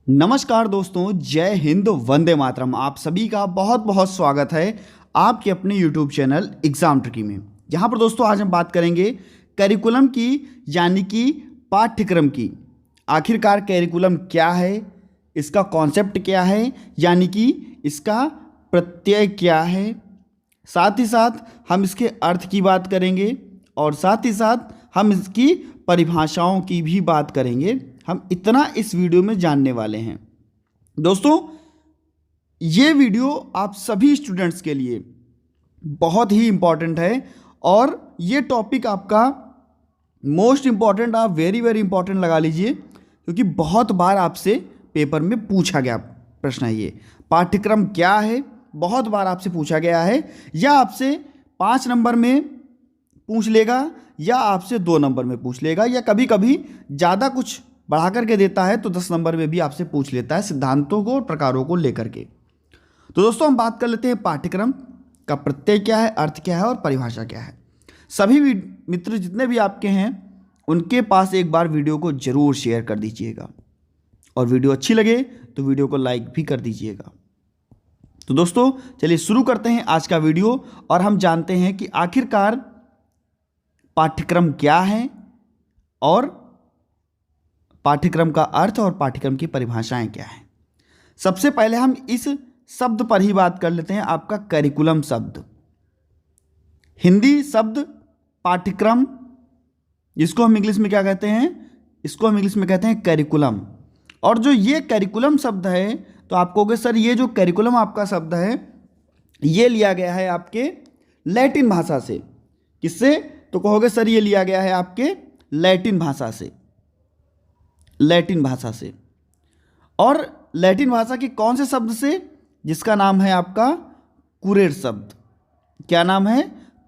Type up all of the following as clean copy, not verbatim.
नमस्कार दोस्तों, जय हिंद, वंदे मातरम। आप सभी का बहुत बहुत स्वागत है आपके अपने यूट्यूब चैनल एग्जाम ट्रिकी में। जहां पर दोस्तों आज हम बात करेंगे करिकुलम की, यानी कि पाठ्यक्रम की। आखिरकार करिकुलम क्या है, इसका कॉन्सेप्ट क्या है, यानी कि इसका प्रत्यय क्या है। साथ ही साथ हम इसके अर्थ की बात करेंगे और साथ ही साथ हम इसकी परिभाषाओं की भी बात करेंगे। हम इतना इस वीडियो में जानने वाले हैं। दोस्तों, ये वीडियो आप सभी स्टूडेंट्स के लिए बहुत ही इम्पॉर्टेंट है और ये टॉपिक आपका मोस्ट इम्पॉर्टेंट, आप वेरी वेरी इंपॉर्टेंट लगा लीजिए, क्योंकि बहुत बार आपसे पेपर में पूछा गया प्रश्न है। ये पाठ्यक्रम क्या है, बहुत बार आपसे पूछा गया है। या आपसे 5 नंबर में पूछ लेगा या आपसे 2 नंबर में पूछ लेगा, या कभी कभी ज़्यादा कुछ बढ़ा करके देता है तो 10 नंबर में भी आपसे पूछ लेता है, सिद्धांतों को, प्रकारों को लेकर के। तो दोस्तों हम बात कर लेते हैं पाठ्यक्रम का प्रत्यय क्या है, अर्थ क्या है और परिभाषा क्या है। सभी मित्र जितने भी आपके हैं उनके पास एक बार वीडियो को जरूर शेयर कर दीजिएगा और वीडियो अच्छी लगे तो वीडियो को लाइक भी कर दीजिएगा। तो दोस्तों चलिए शुरू करते हैं आज का वीडियो और हम जानते हैं कि आखिरकार पाठ्यक्रम क्या है और पाठ्यक्रम का अर्थ और पाठ्यक्रम की परिभाषाएं क्या हैं। सबसे पहले हम इस शब्द पर ही बात कर लेते हैं, आपका करिकुलम शब्द। हिंदी शब्द पाठ्यक्रम, जिसको हम इंग्लिश में क्या कहते हैं, इसको हम इंग्लिश में कहते हैं करिकुलम। और जो ये करिकुलम शब्द है, तो आप कहोगे सर ये जो करिकुलम आपका शब्द है ये लिया गया है आपके लैटिन भाषा से। किससे? तो कहोगे सर ये लिया गया है आपके लैटिन भाषा से। लैटिन भाषा से, और लैटिन भाषा के कौन से शब्द से? जिसका नाम है आपका कुरेर शब्द। क्या नाम है?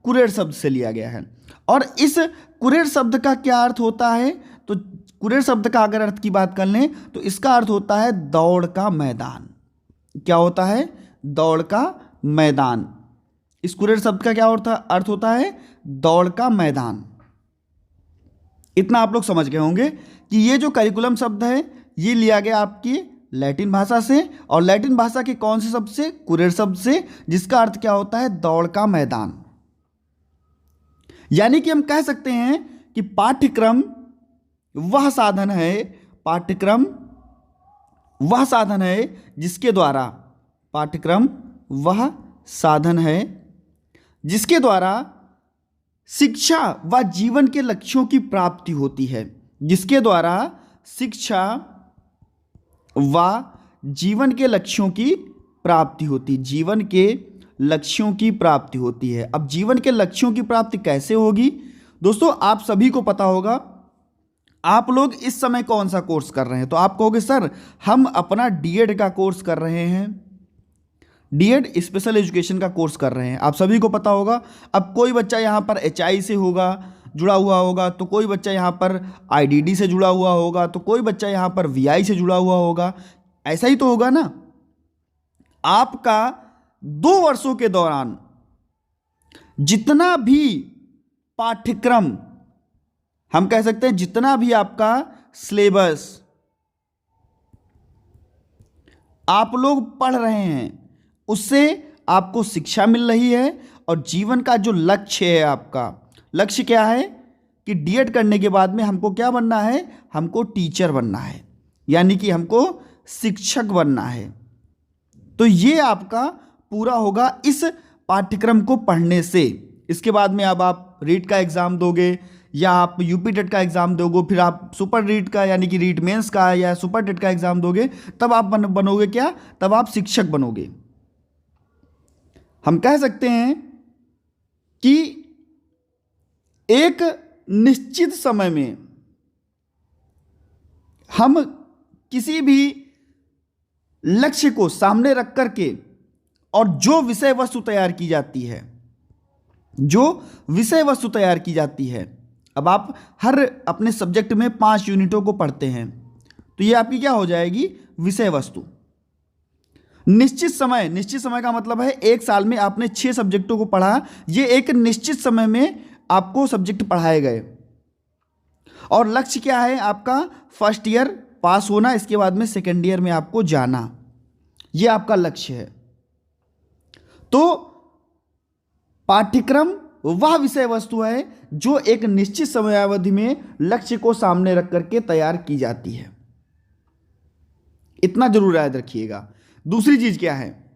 कुरेर शब्द से लिया गया है। और इस कुरेर शब्द का क्या अर्थ होता है? तो कुरेर शब्द का अगर अर्थ की बात कर लें तो इसका अर्थ होता है दौड़ का मैदान। क्या होता है? दौड़ का मैदान। इस कुरेर शब्द का क्या अर्थ होता है? दौड़ का मैदान। इतना आप लोग समझ गए होंगे कि ये जो करिकुलम शब्द है ये लिया गया आपकी लैटिन भाषा से, और लैटिन भाषा के कौन से शब्द से? कुरेर शब्द से, जिसका अर्थ क्या होता है? दौड़ का मैदान। यानी कि हम कह सकते हैं कि पाठ्यक्रम वह साधन है, पाठ्यक्रम वह साधन है जिसके द्वारा, पाठ्यक्रम वह साधन है जिसके द्वारा शिक्षा व जीवन के लक्ष्यों की प्राप्ति होती है। जिसके द्वारा शिक्षा व जीवन के लक्ष्यों की प्राप्ति होती, जीवन के लक्ष्यों की प्राप्ति होती है। अब जीवन के लक्ष्यों की प्राप्ति कैसे होगी? दोस्तों आप सभी को पता होगा, आप लोग इस समय कौन सा कोर्स कर रहे हैं? तो आप कहोगे सर हम अपना डीएड का कोर्स कर रहे हैं, डीएड स्पेशल एजुकेशन का कोर्स कर रहे हैं। आप सभी को पता होगा। अब कोई बच्चा यहाँ पर एचआई से होगा, जुड़ा हुआ होगा, तो कोई बच्चा यहाँ पर आईडीडी से जुड़ा हुआ होगा, तो कोई बच्चा यहाँ पर वीआई से जुड़ा हुआ होगा। ऐसा ही तो होगा ना। आपका 2 वर्षों के दौरान जितना भी पाठ्यक्रम, हम कह सकते हैं जितना भी आपका सिलेबस आप लोग पढ़ रहे हैं उससे आपको शिक्षा मिल रही है। और जीवन का जो लक्ष्य है, आपका लक्ष्य क्या है कि डीएड करने के बाद में हमको क्या बनना है? हमको टीचर बनना है, यानी कि हमको शिक्षक बनना है। तो ये आपका पूरा होगा इस पाठ्यक्रम को पढ़ने से। इसके बाद में अब आप रीट का एग्ज़ाम दोगे या आप यूपी टेट का एग्ज़ाम दोगे, फिर आप सुपर रीट का यानी कि रीट मेंस का या सुपर टेट का एग्ज़ाम दोगे, तब आप बनोगे क्या? तब आप शिक्षक बनोगे। हम कह सकते हैं कि एक निश्चित समय में हम किसी भी लक्ष्य को सामने रख करके और जो विषय वस्तु तैयार की जाती है, जो विषय वस्तु तैयार की जाती है, अब आप हर अपने सब्जेक्ट में 5 यूनिटों को पढ़ते हैं, तो ये आपकी क्या हो जाएगी? विषय वस्तु। निश्चित समय का मतलब है 1 साल में आपने 6 सब्जेक्टों को पढ़ा। ये एक निश्चित समय में आपको सब्जेक्ट पढ़ाए गए। और लक्ष्य क्या है आपका? फर्स्ट ईयर पास होना, इसके बाद में सेकेंड ईयर में आपको जाना, ये आपका लक्ष्य है। तो पाठ्यक्रम वह विषय वस्तु है जो एक निश्चित समयावधि में लक्ष्य को सामने रख करके तैयार की जाती है, इतना जरूर याद रखिएगा। दूसरी चीज क्या है,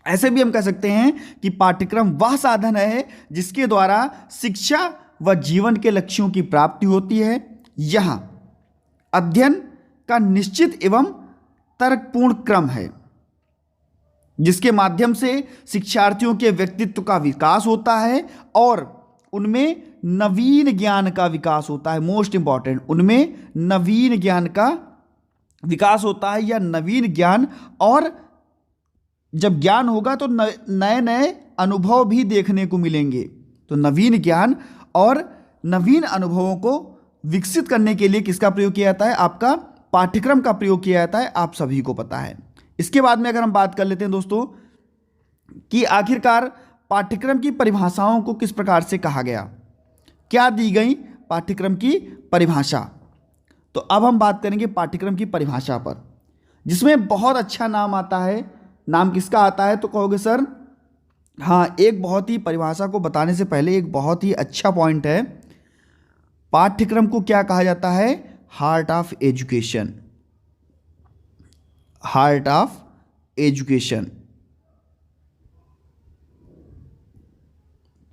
ऐसे भी हम कह सकते हैं कि पाठ्यक्रम वह साधन है जिसके द्वारा शिक्षा व जीवन के लक्ष्यों की प्राप्ति होती है। यहां अध्ययन का निश्चित एवं तर्कपूर्ण क्रम है जिसके माध्यम से शिक्षार्थियों के व्यक्तित्व का विकास होता है और उनमें नवीन ज्ञान का विकास होता है। मोस्ट इंपॉर्टेंट, उनमें नवीन ज्ञान का विकास होता है या नवीन ज्ञान, और जब ज्ञान होगा तो नए नए अनुभव भी देखने को मिलेंगे। तो नवीन ज्ञान और नवीन अनुभवों को विकसित करने के लिए किसका प्रयोग किया जाता है? आपका पाठ्यक्रम का प्रयोग किया जाता है, आप सभी को पता है। इसके बाद में अगर हम बात कर लेते हैं दोस्तों कि आखिरकार पाठ्यक्रम की परिभाषाओं को किस प्रकार से कहा गया, क्या दी गई पाठ्यक्रम की परिभाषा। तो अब हम बात करेंगे पाठ्यक्रम की परिभाषा पर, जिसमें बहुत अच्छा नाम आता है। नाम किसका आता है तो कहोगे सर, हाँ, एक बहुत ही परिभाषा को बताने से पहले एक बहुत ही अच्छा पॉइंट है। पाठ्यक्रम को क्या कहा जाता है? Heart of education. Heart of education.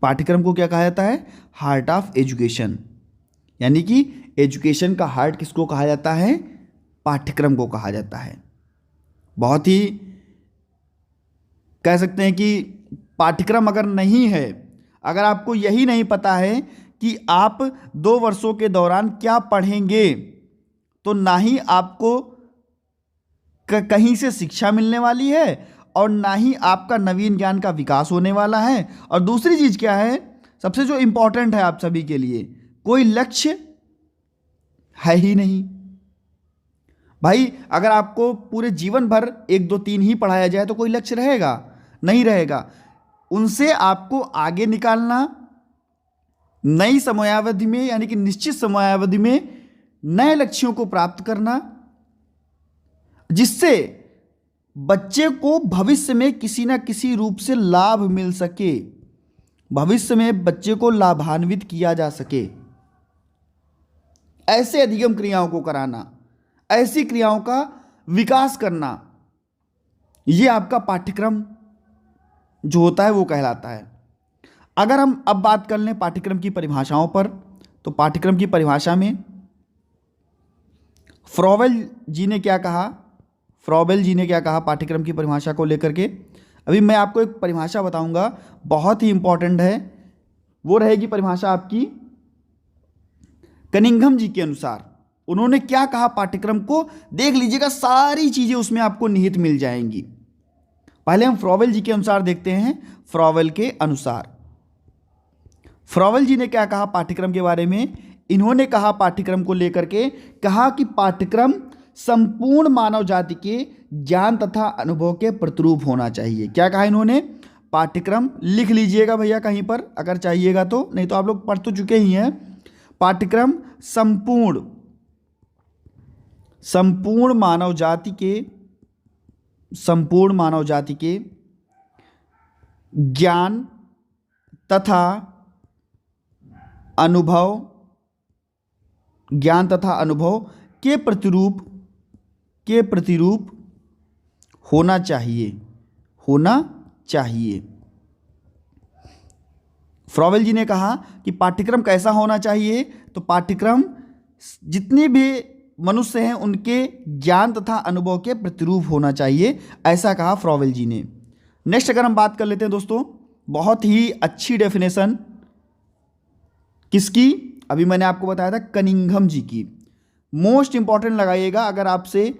पाठ्यक्रम को क्या कहा जाता है? Heart of education. यानी कि एजुकेशन का हार्ट किसको कहा जाता है? पाठ्यक्रम को कहा जाता है। बहुत ही कह सकते हैं कि पाठ्यक्रम अगर नहीं है, अगर आपको यही नहीं पता है कि आप 2 वर्षों के दौरान क्या पढ़ेंगे, तो ना ही आपको कहीं से शिक्षा मिलने वाली है और ना ही आपका नवीन ज्ञान का विकास होने वाला है। और दूसरी चीज़ क्या है, सबसे जो इम्पोर्टेंट है आप सभी के लिए, कोई लक्ष्य है ही नहीं। भाई अगर आपको पूरे जीवन भर 1 2 3 ही पढ़ाया जाए तो कोई लक्ष्य रहेगा? नहीं रहेगा। उनसे आपको आगे निकालना, नई समयावधि में यानी कि निश्चित समयावधि में नए लक्ष्यों को प्राप्त करना, जिससे बच्चे को भविष्य में किसी ना किसी रूप से लाभ मिल सके, भविष्य में बच्चे को लाभान्वित किया जा सके, ऐसे अधिगम क्रियाओं को कराना, ऐसी क्रियाओं का विकास करना, ये आपका पाठ्यक्रम जो होता है वो कहलाता है। अगर हम अब बात कर लें पाठ्यक्रम की परिभाषाओं पर, तो पाठ्यक्रम की परिभाषा में फ्रॉवेल जी ने क्या कहा? फ्रॉवेल जी ने क्या कहा पाठ्यक्रम की परिभाषा को लेकर के? अभी मैं आपको एक परिभाषा बताऊंगा, बहुत ही इंपॉर्टेंट है। वो रहेगी परिभाषा आपकी कनिंघम जी के अनुसार। उन्होंने क्या कहा पाठ्यक्रम को, देख लीजिएगा, सारी चीजें उसमें आपको निहित मिल जाएंगी। पहले हम फ्रॉवेल जी के अनुसार देखते हैं। फ्रॉवेल के अनुसार, फ्रॉवेल जी ने क्या कहा पाठ्यक्रम के बारे में? इन्होंने कहा पाठ्यक्रम को लेकर के, कहा कि पाठ्यक्रम संपूर्ण मानव जाति के ज्ञान तथा अनुभव के प्रतिरूप होना चाहिए। क्या कहा इन्होंने? पाठ्यक्रम, लिख लीजिएगा भैया कहीं पर अगर चाहिएगा तो, नहीं तो आप लोग पढ़ तो चुके ही हैं। पाठ्यक्रम संपूर्ण मानव जाति के ज्ञान तथा अनुभव के प्रतिरूप होना चाहिए। फ्रॉवेल जी ने कहा कि पाठ्यक्रम कैसा होना चाहिए? तो पाठ्यक्रम जितने भी मनुष्य हैं उनके ज्ञान तथा अनुभव के प्रतिरूप होना चाहिए, ऐसा कहा फ्रॉवेल जी ने। नेक्स्ट अगर हम बात कर लेते हैं दोस्तों, बहुत ही अच्छी डेफिनेशन किसकी? अभी मैंने आपको बताया था कनिंघम जी की। मोस्ट इंपॉर्टेंट लगाइएगा, अगर आपसे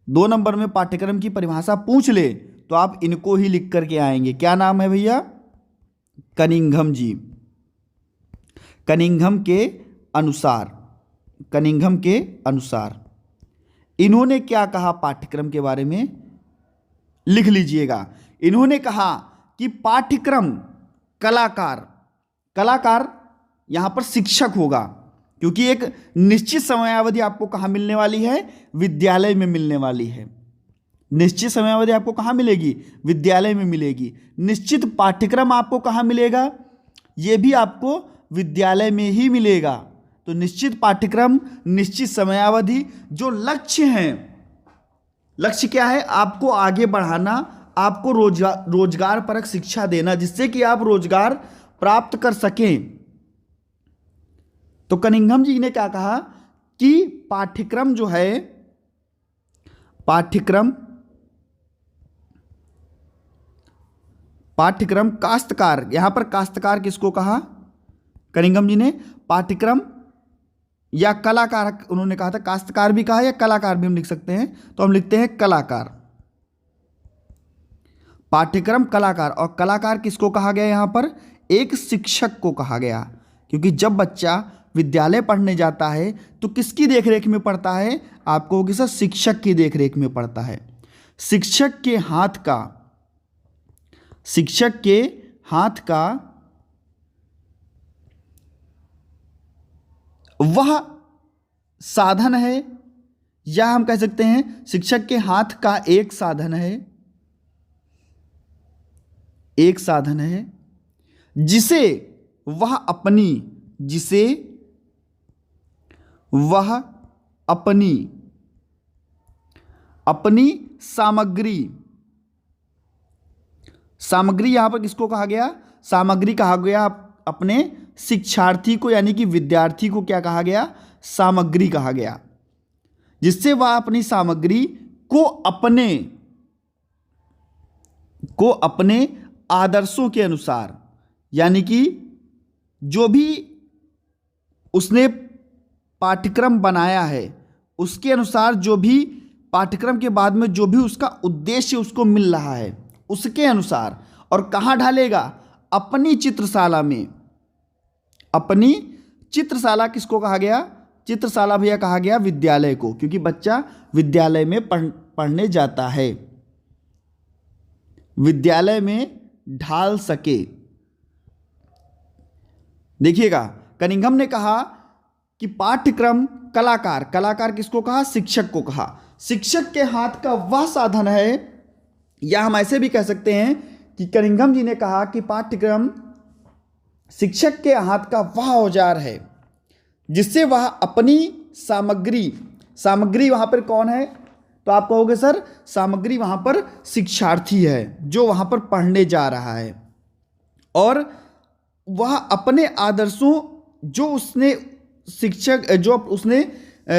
2 नंबर में पाठ्यक्रम की परिभाषा पूछ ले तो आप इनको ही लिख करके आएंगे। क्या नाम है भैया? कनिंघम जी। कनिंघम के अनुसार इन्होंने क्या कहा पाठ्यक्रम के बारे में? लिख लीजिएगा। इन्होंने कहा कि पाठ्यक्रम कलाकार यहां पर शिक्षक होगा, क्योंकि एक निश्चित समयावधि आपको कहाँ मिलने वाली है, विद्यालय में मिलने वाली है। निश्चित समयावधि आपको कहाँ मिलेगी, विद्यालय में मिलेगी। निश्चित पाठ्यक्रम आपको कहाँ मिलेगा, ये भी आपको विद्यालय में ही मिलेगा। तो निश्चित पाठ्यक्रम, निश्चित समयावधि, जो लक्ष्य हैं, लक्ष्य क्या है, आपको आगे बढ़ाना, आपको रोजगार परक शिक्षा देना, जिससे कि आप रोजगार प्राप्त कर सकें। तो कनिंघम जी ने क्या कहा कि पाठ्यक्रम जो है, पाठ्यक्रम काश्तकार, यहां पर काश्तकार किसको कहा, कनिंघम जी ने पाठ्यक्रम या कलाकार, उन्होंने कहा था, काश्तकार भी कहा या कलाकार भी हम लिख सकते हैं, तो हम लिखते हैं कलाकार। पाठ्यक्रम कलाकार, और कलाकार किसको कहा गया यहां पर, एक शिक्षक को कहा गया। क्योंकि जब बच्चा विद्यालय पढ़ने जाता है तो किसकी देखरेख में पढ़ता है, आपको होगी सर, शिक्षक की देखरेख में पढ़ता है। शिक्षक के हाथ का वह साधन है, या हम कह सकते हैं शिक्षक के हाथ का एक साधन है, जिसे वह अपनी सामग्री यहां पर किसको कहा गया, सामग्री कहा गया अपने शिक्षार्थी को, यानी कि विद्यार्थी को क्या कहा गया, सामग्री कहा गया, जिससे वह अपनी सामग्री को अपने आदर्शों के अनुसार, यानी कि जो भी उसने पाठ्यक्रम बनाया है उसके अनुसार, जो भी पाठ्यक्रम के बाद में जो भी उसका उद्देश्य उसको मिल रहा है उसके अनुसार, और कहाँ ढालेगा, अपनी चित्रशाला में। अपनी चित्रशाला किसको कहा गया, चित्रशाला भैया कहा गया विद्यालय को, क्योंकि बच्चा विद्यालय में पढ़ने जाता है, विद्यालय में ढाल सके। देखिएगा, कनिंघम ने कहा कि पाठ्यक्रम कलाकार किसको कहा, शिक्षक को कहा। शिक्षक के हाथ का वह साधन है, या हम ऐसे भी कह सकते हैं कि कनिंघम जी ने कहा कि पाठ्यक्रम शिक्षक के हाथ का वह औजार है, जिससे वह अपनी सामग्री वहां पर कौन है, तो आप कहोगे सर, सामग्री वहां पर शिक्षार्थी है जो वहां पर पढ़ने जा रहा है, और वह अपने आदर्शों जो उसने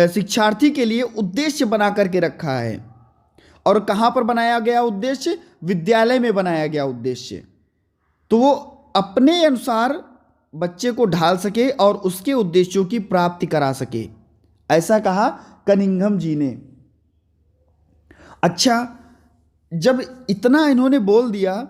शिक्षार्थी के लिए उद्देश्य बना करके रखा है, और कहाँ पर बनाया गया उद्देश्य, विद्यालय में बनाया गया उद्देश्य, तो वो अपने अनुसार बच्चे को ढाल सके और उसके उद्देश्यों की प्राप्ति करा सके, ऐसा कहा कनिंघम जी ने। अच्छा, जब इतना इन्होंने बोल दिया,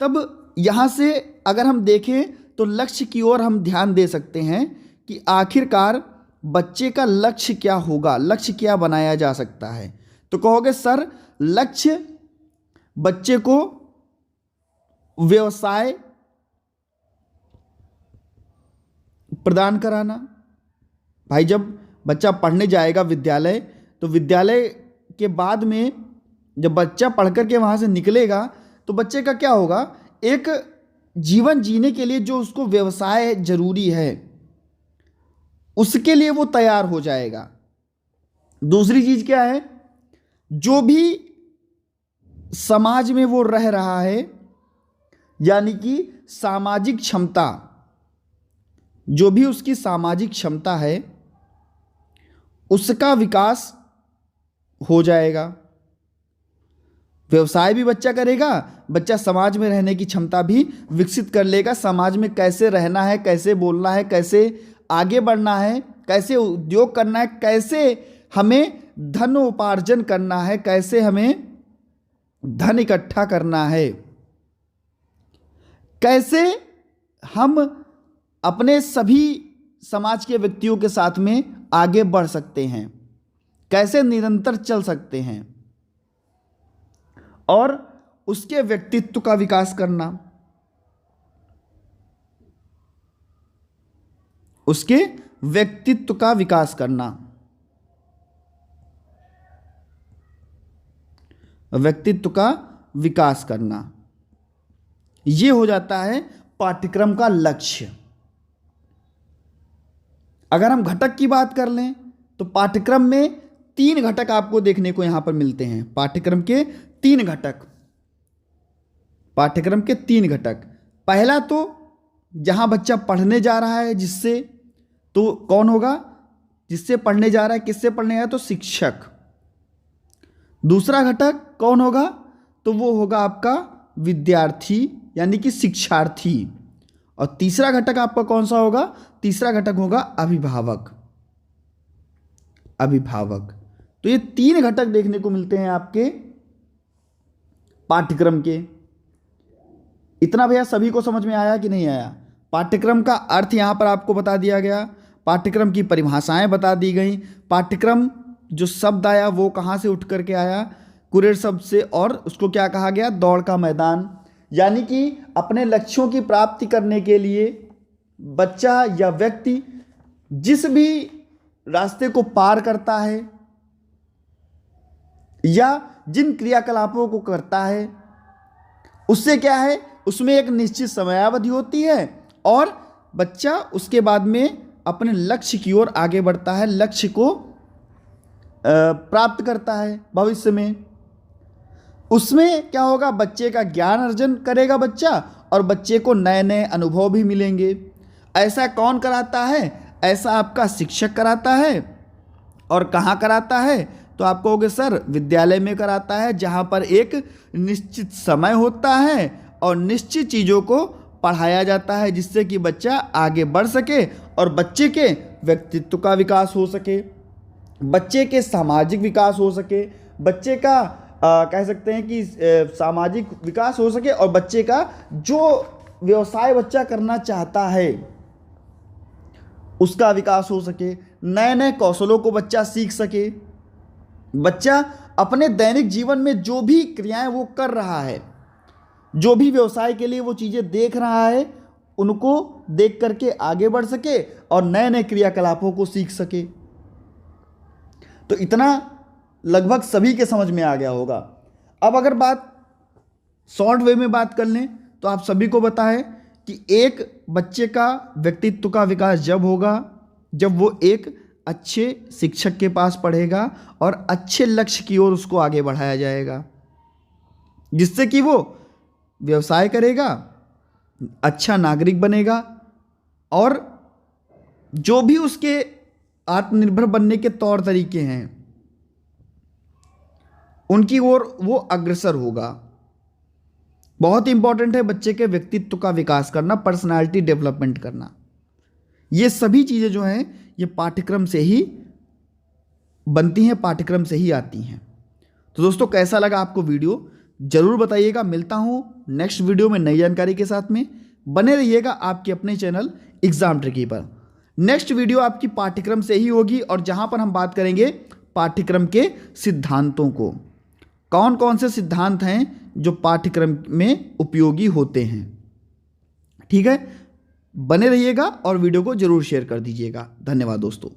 तब यहाँ से अगर हम देखें तो लक्ष्य की ओर हम ध्यान दे सकते हैं कि आखिरकार बच्चे का लक्ष्य क्या होगा, लक्ष्य क्या बनाया जा सकता है। तो कहोगे सर, लक्ष्य बच्चे को व्यवसाय प्रदान कराना। भाई, जब बच्चा पढ़ने जाएगा विद्यालय, तो विद्यालय के बाद में जब बच्चा पढ़ कर के वहाँ से निकलेगा तो बच्चे का क्या होगा, एक जीवन जीने के लिए जो उसको व्यवसाय जरूरी है उसके लिए वो तैयार हो जाएगा। दूसरी चीज़ क्या है, जो भी समाज में वो रह रहा है, यानी कि सामाजिक क्षमता, जो भी उसकी सामाजिक क्षमता है उसका विकास हो जाएगा। व्यवसाय भी बच्चा करेगा, बच्चा समाज में रहने की क्षमता भी विकसित कर लेगा। समाज में कैसे रहना है, कैसे बोलना है, कैसे आगे बढ़ना है, कैसे उद्योग करना है, कैसे हमें धन उपार्जन करना है, कैसे हमें धन इकट्ठा करना है, कैसे हम अपने सभी समाज के व्यक्तियों के साथ में आगे बढ़ सकते हैं, कैसे निरंतर चल सकते हैं, और उसके व्यक्तित्व का विकास करना, उसके व्यक्तित्व का विकास करना। व्यक्तित्व का विकास करना, ये हो जाता है पाठ्यक्रम का लक्ष्य। अगर हम घटक की बात कर लें तो पाठ्यक्रम में 3 घटक आपको देखने को यहां पर मिलते हैं। पाठ्यक्रम के 3 घटक, पाठ्यक्रम के 3 घटक। पहला तो जहां बच्चा पढ़ने जा रहा है, जिससे, तो कौन होगा? जिससे पढ़ने जा रहा है, किससे पढ़ने आया? तो शिक्षक। दूसरा घटक कौन होगा? तो वो होगा आपका विद्यार्थी यानी कि शिक्षार्थी। और तीसरा घटक आपका कौन सा होगा? तीसरा घटक होगा अभिभावक। अभिभावक। तो ये 3 घटक देखने को मिलते हैं आपके पाठ्यक्रम के। इतना भैया सभी को समझ में आया कि नहीं आया? पाठ्यक्रम का अर्थ यहां पर आपको बता दिया गया, पाठ्यक्रम की परिभाषाएं बता दी गई, पाठ्यक्रम जो शब्द आया वो कहां से उठ करके आया? कुरेर शब्द से, और उसको क्या कहा गया? दौड़ का मैदान। यानी कि अपने लक्ष्यों की प्राप्ति करने के लिए बच्चा या व्यक्ति जिस भी रास्ते को पार करता है या जिन क्रियाकलापों को करता है, उससे क्या है? उसमें एक निश्चित समयावधि होती है और बच्चा उसके बाद में अपने लक्ष्य की ओर आगे बढ़ता है, लक्ष्य को प्राप्त करता है भविष्य में। उसमें क्या होगा? बच्चे का ज्ञान अर्जन करेगा बच्चा, और बच्चे को नए नए अनुभव भी मिलेंगे। ऐसा कौन कराता है? ऐसा आपका शिक्षक कराता है। और कहाँ कराता है? तो आप कहोगे सर विद्यालय में कराता है, जहाँ पर एक निश्चित समय होता है और निश्चित चीज़ों को पढ़ाया जाता है, जिससे कि बच्चा आगे बढ़ सके और बच्चे के व्यक्तित्व का विकास हो सके, बच्चे के सामाजिक विकास हो सके, बच्चे का कह सकते हैं कि सामाजिक विकास हो सके, और बच्चे का जो व्यवसाय बच्चा करना चाहता है उसका विकास हो सके, नए नए कौशलों को बच्चा सीख सके। बच्चा अपने दैनिक जीवन में जो भी क्रियाएं वो कर रहा है, जो भी व्यवसाय के लिए वो चीज़ें देख रहा है, उनको देख करके आगे बढ़ सके और नए नए क्रियाकलापों को सीख सके। तो इतना लगभग सभी के समझ में आ गया होगा। अब अगर बात शॉर्ट वे में बात कर लें तो आप सभी को पता है कि एक बच्चे का व्यक्तित्व का विकास जब होगा जब वो एक अच्छे शिक्षक के पास पढ़ेगा और अच्छे लक्ष्य की ओर उसको आगे बढ़ाया जाएगा, जिससे कि वो व्यवसाय करेगा, अच्छा नागरिक बनेगा और जो भी उसके आत्मनिर्भर बनने के तौर तरीके हैं उनकी ओर वो अग्रसर होगा। बहुत इंपॉर्टेंट है बच्चे के व्यक्तित्व का विकास करना, पर्सनालिटी डेवलपमेंट करना। ये सभी चीज़ें जो हैं ये पाठ्यक्रम से ही बनती हैं, पाठ्यक्रम से ही आती हैं। तो दोस्तों कैसा लगा आपको वीडियो ज़रूर बताइएगा। मिलता हूँ नेक्स्ट वीडियो में नई जानकारी के साथ में। बने रहिएगा आपके अपने चैनल एग्जाम ट्रिकी पर। नेक्स्ट वीडियो आपकी पाठ्यक्रम से ही होगी और जहाँ पर हम बात करेंगे पाठ्यक्रम के सिद्धांतों को, कौन कौन से सिद्धांत हैं जो पाठ्यक्रम में उपयोगी होते हैं। ठीक है, बने रहिएगा और वीडियो को जरूर शेयर कर दीजिएगा। धन्यवाद दोस्तों।